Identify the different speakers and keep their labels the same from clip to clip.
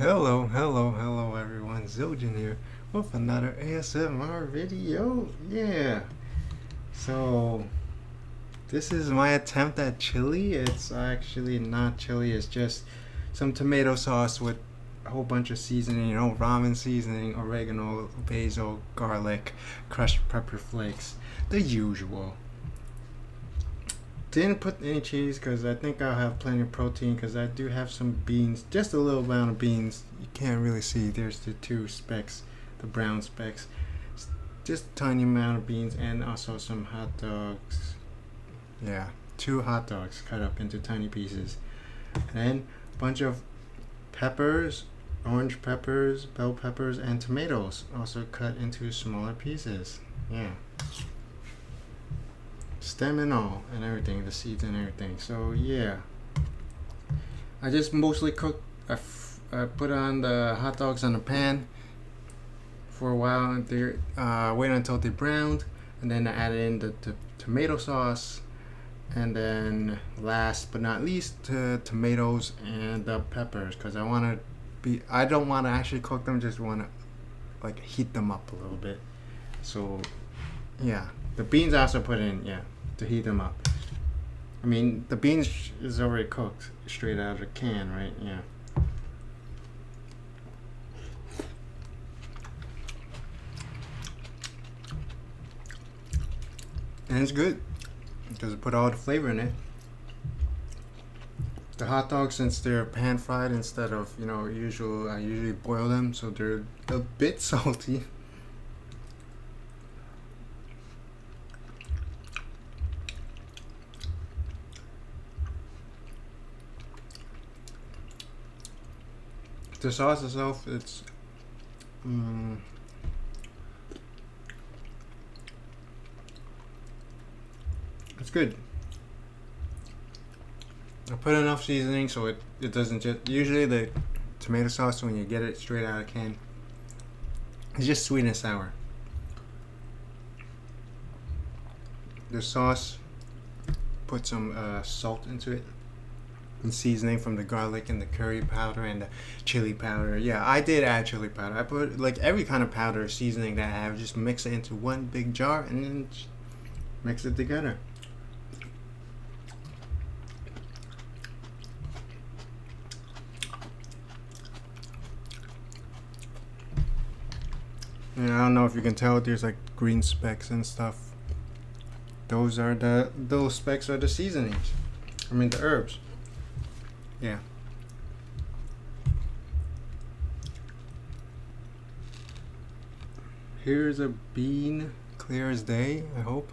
Speaker 1: Hello everyone. Ziljin here with another ASMR video. Yeah. So this is my attempt at chili. It's actually not chili. It's just some tomato sauce with a whole bunch of seasoning. Ramen seasoning, oregano, basil, garlic, crushed pepper flakes, the usual. Didn't put any cheese because I think I'll have plenty of protein because I do have some beans, just a little amount of beans. You can't really see. There's the two specks, the brown specks. Just a tiny amount of beans and also some hot dogs. Yeah, 2 hot dogs cut up into tiny pieces. And a bunch of peppers, orange peppers, bell peppers, and tomatoes also cut into smaller pieces. Yeah. Stem and all and everything, the seeds and everything. So yeah, I just mostly cook. I put on the hot dogs on the pan for a while and wait until they browned, and then I added in the tomato sauce, and then last but not least the tomatoes and the peppers because I don't want to actually cook them, just want to like heat them up a little bit. So yeah, the beans I also put in, yeah, to heat them up. I mean, the beans is already cooked straight out of the can, right? Yeah. And it's good because it put all the flavor in it. The hot dogs, since they're pan fried instead of I usually boil them, so they're a bit salty. The sauce itself, it's good. I put enough seasoning so it doesn't just. Usually the tomato sauce, when you get it straight out of the can, it's just sweet and sour. The sauce, put some salt into it, and seasoning from the garlic and the curry powder and the chili powder. Yeah, I did add chili powder. I put like every kind of powder seasoning that I have, just mix it into one big jar and then mix it together. And I don't know if you can tell, there's like green specks and stuff. Those specks are the seasonings. I mean the herbs. Yeah. Here's a bean, clear as day, I hope.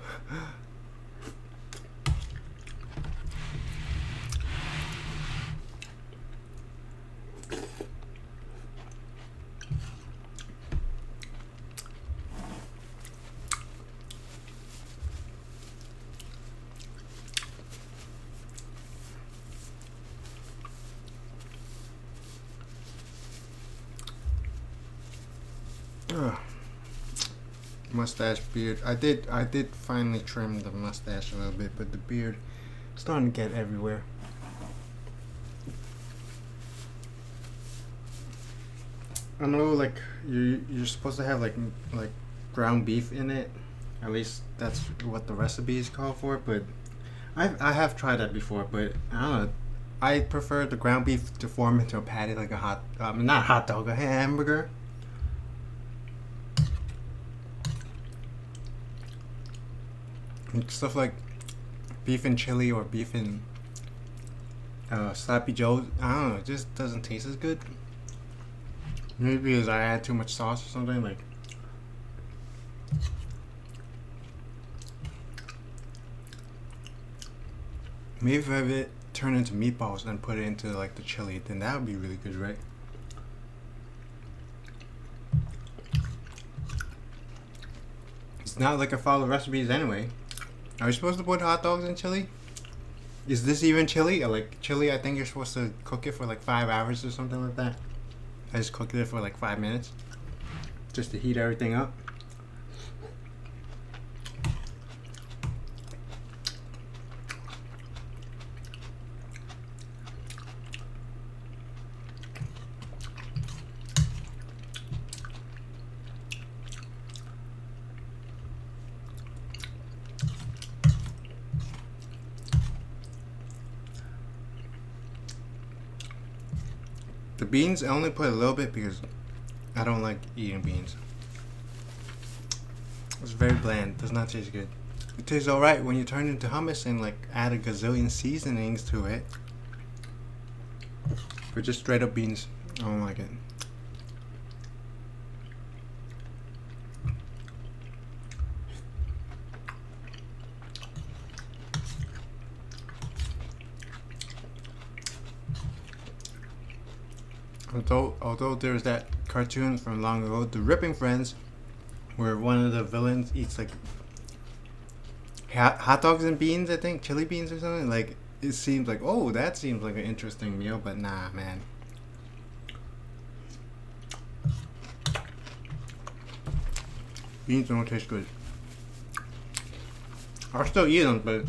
Speaker 1: Ugh. Mustache, beard. I did finally trim the mustache a little bit, but the beard starting to get everywhere. I know, like you're supposed to have like ground beef in it. At least that's what the recipes call for. But I have tried that before, but I don't know. I prefer the ground beef to form into a patty, like a not hot dog, a hamburger. Stuff like beef and chili or beef and sloppy joe. I don't know. It just doesn't taste as good. Maybe because I add too much sauce or something. Like, maybe if I have it turn into meatballs and put it into like the chili, then that would be really good, right? It's not like I follow recipes anyway. Are you supposed to put hot dogs in chili? Is this even chili? Or like chili, I think you're supposed to cook it for like 5 hours or something like that. I just cooked it for like 5 minutes, just to heat everything up. The beans, I only put a little bit because I don't like eating beans. It's very bland. Does not taste good. It tastes alright when you turn it into hummus and like add a gazillion seasonings to it. But just straight up beans, I don't like it. Although there's that cartoon from long ago, The Ripping Friends, where one of the villains eats like hot dogs and beans, I think, chili beans or something. Like, it seems like, oh, that seems like an interesting meal, but nah, man. Beans don't taste good. I'll still eat them, but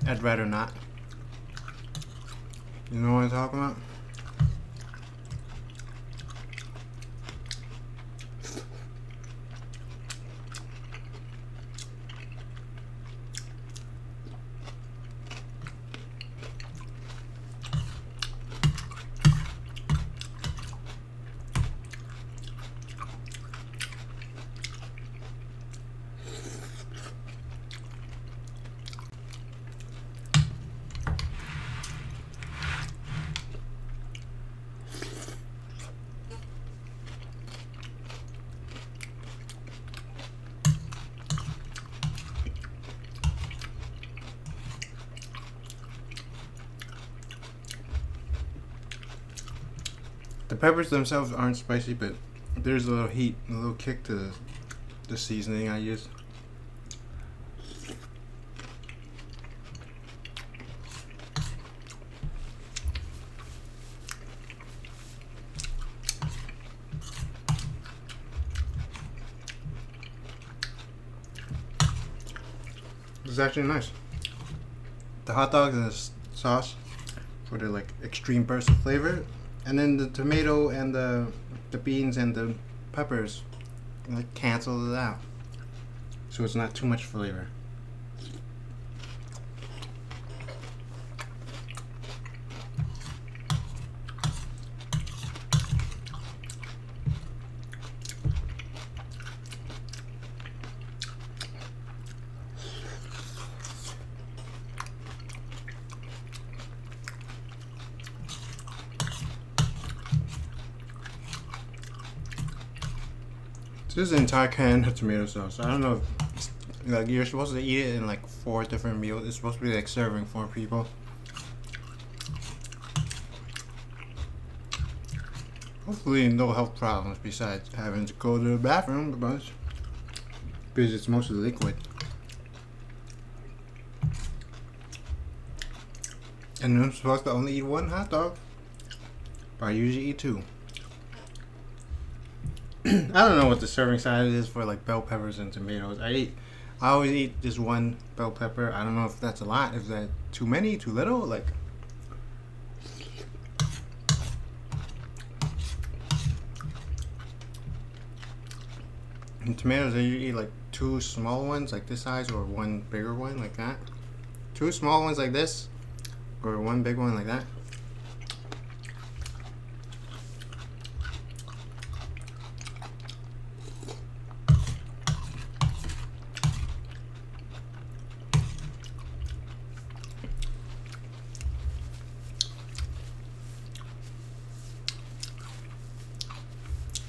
Speaker 1: I'd rather not. You know what I'm talking about? The peppers themselves aren't spicy, but there's a little heat, a little kick to the seasoning I use. It's actually nice. The hot dogs and the sauce for the like extreme burst of flavor, and then the tomato and the beans and the peppers like cancel it out, so it's not too much flavor. This is an entire can of tomato sauce. I don't know if like you're supposed to eat it in like 4 different meals. It's supposed to be like serving 4 people. Hopefully no health problems besides having to go to the bathroom a bunch, because it's mostly liquid. And I'm supposed to only eat 1 hot dog, but I usually eat 2. I don't know what the serving size is for like bell peppers and tomatoes. I always eat just 1 bell pepper. I don't know if that's a lot, if that's too many, too little. Like, in tomatoes, I usually eat like 2 small ones like this size, or 1 bigger one like that. 2 small ones like this, or 1 big one like that.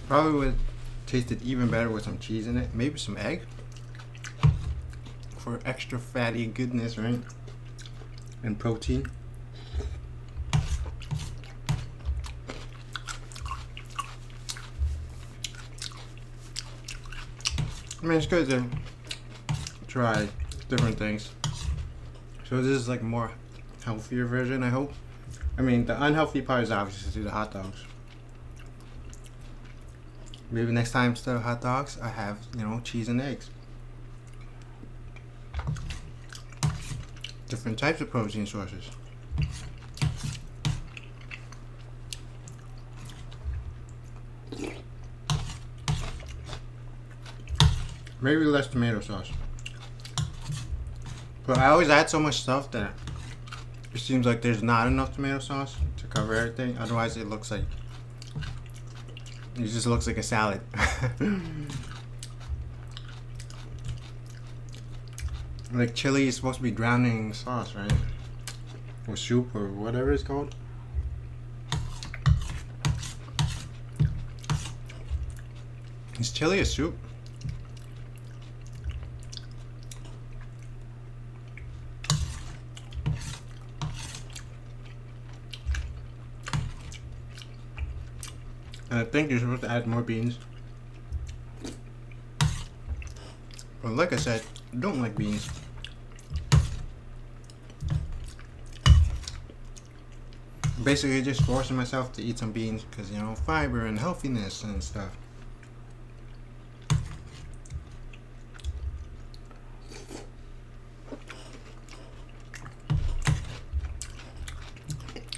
Speaker 1: Probably would taste it even better with some cheese in it. Maybe some egg for extra fatty goodness, right? And protein. I mean, it's good to try different things. So this is like a more healthier version, I hope. I mean, the unhealthy part is obviously the hot dogs. Maybe next time instead of hot dogs, I have, cheese and eggs. Different types of protein sources. Maybe less tomato sauce. But I always add so much stuff that it seems like there's not enough tomato sauce to cover everything. Otherwise it looks like It just looks like a salad. Like chili is supposed to be drowning sauce, right? Or soup or whatever it's called. Is chili a soup? And I think you're supposed to add more beans. But like I said, I don't like beans. Basically just forcing myself to eat some beans because, you know, fiber and healthiness and stuff.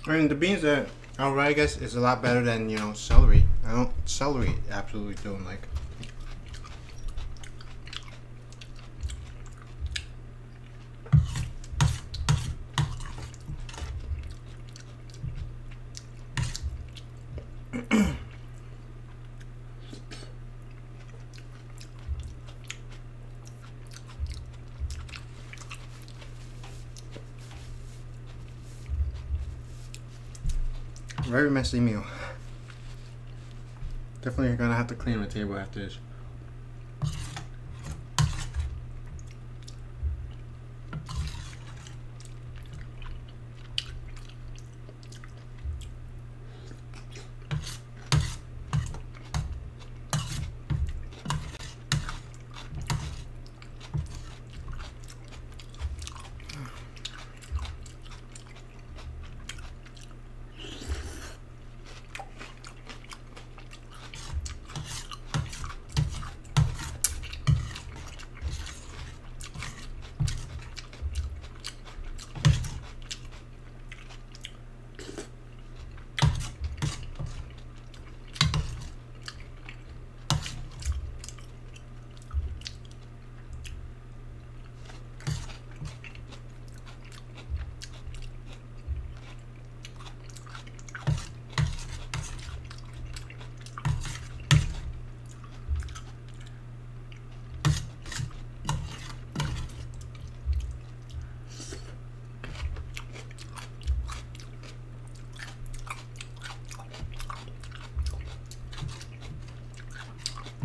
Speaker 1: I mean, the beans are alright, I guess. It's a lot better than, you know, celery. Celery absolutely don't like. Very messy meal. Definitely gonna have to clean the table after this.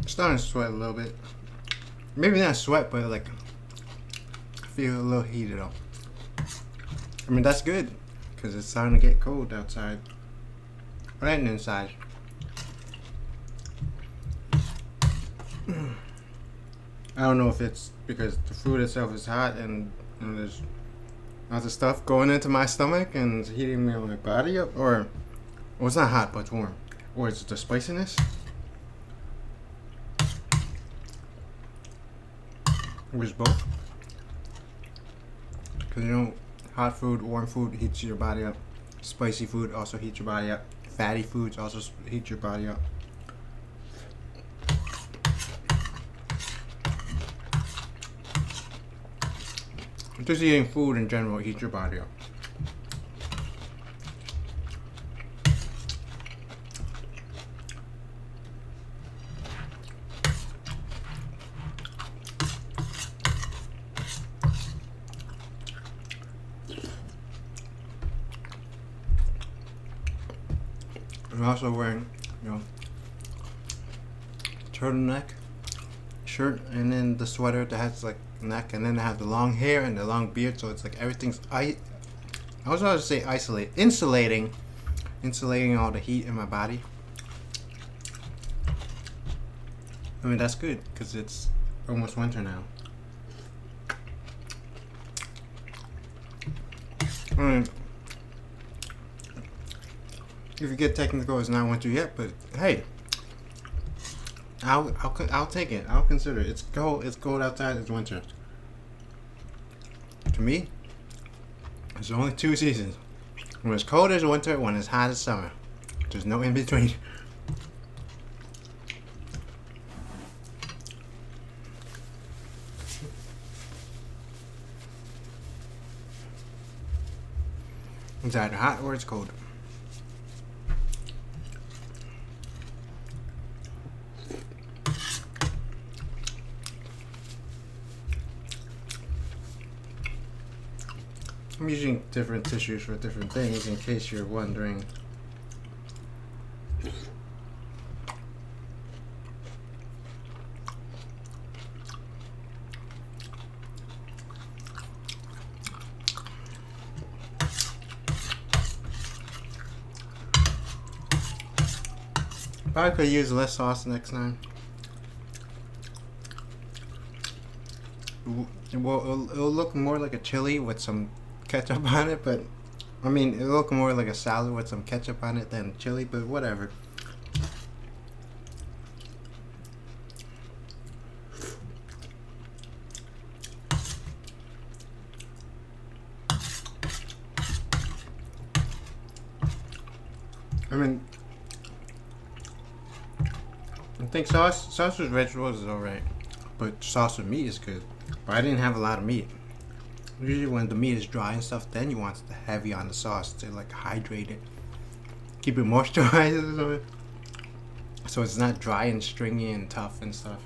Speaker 1: Starting to sweat a little bit. Maybe not sweat, but like I feel a little heated though. I mean that's good because it's starting to get cold outside and inside. I don't know if it's because the food itself is hot and there's lots of stuff going into my stomach and it's heating my body up, or well, it's not hot but it's warm, or it's the spiciness. It was both. Because you know, hot food, warm food heats your body up. Spicy food also heats your body up. Fatty foods also heat your body up. Just eating food in general heats your body up. I'm also wearing, you know, turtleneck shirt, and then the sweater that has like neck, and then I have the long hair and the long beard, so it's like everything's I was about to say insulating all the heat in my body. I mean that's good because it's almost winter now. I mean, if you get technical, it's not winter yet, but hey, I'll take it. I'll consider it. It's cold. It's cold outside. It's winter. To me, there's only two seasons. When it's cold, it's winter. When it's hot, it's summer. There's no in between. It's either hot or it's cold. I'm using different tissues for different things in case you're wondering. Probably could use less sauce next time. It'll look more like a chili with some ketchup on it, but I mean, it'll look more like a salad with some ketchup on it than chili, but whatever. I mean, I think sauce with vegetables is alright, but sauce with meat is good. But I didn't have a lot of meat. Usually when the meat is dry and stuff, then you want it heavy on the sauce to like hydrate it, keep it moisturized, so it's not dry and stringy and tough and stuff.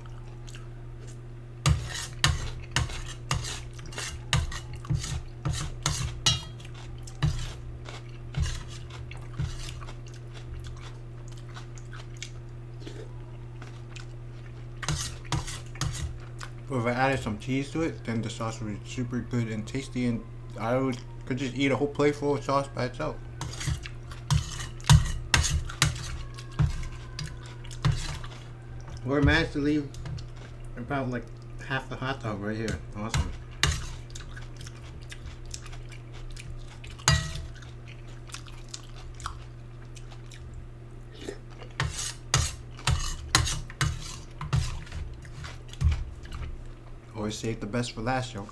Speaker 1: But if I added some cheese to it, then the sauce would be super good and tasty, and I could just eat a whole plate full of sauce by itself. Or I managed to leave about like half the hot dog right here. Awesome. Always save the best for last, yo.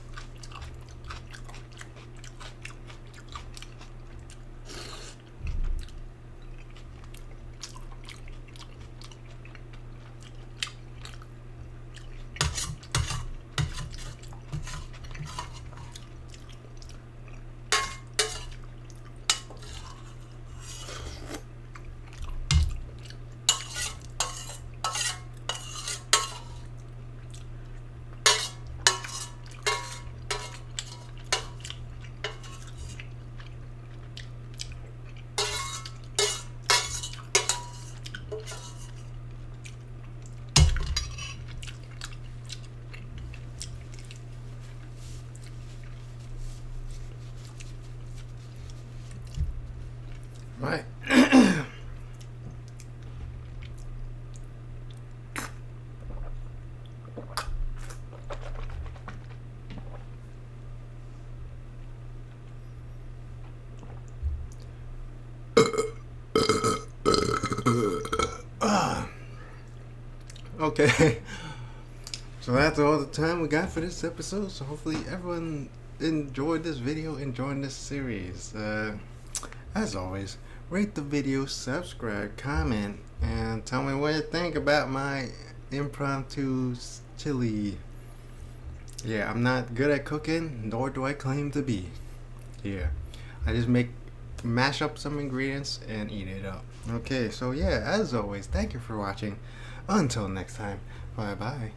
Speaker 1: Right. Okay. So that's all the time we got for this episode. So hopefully everyone enjoyed this video, enjoying this series. As always, rate the video, subscribe, comment, and tell me what you think about my impromptu chili. Yeah, I'm not good at cooking, nor do I claim to be. Yeah, I just mash up some ingredients and eat it up. Okay, so yeah, as always, thank you for watching. Until next time, bye bye.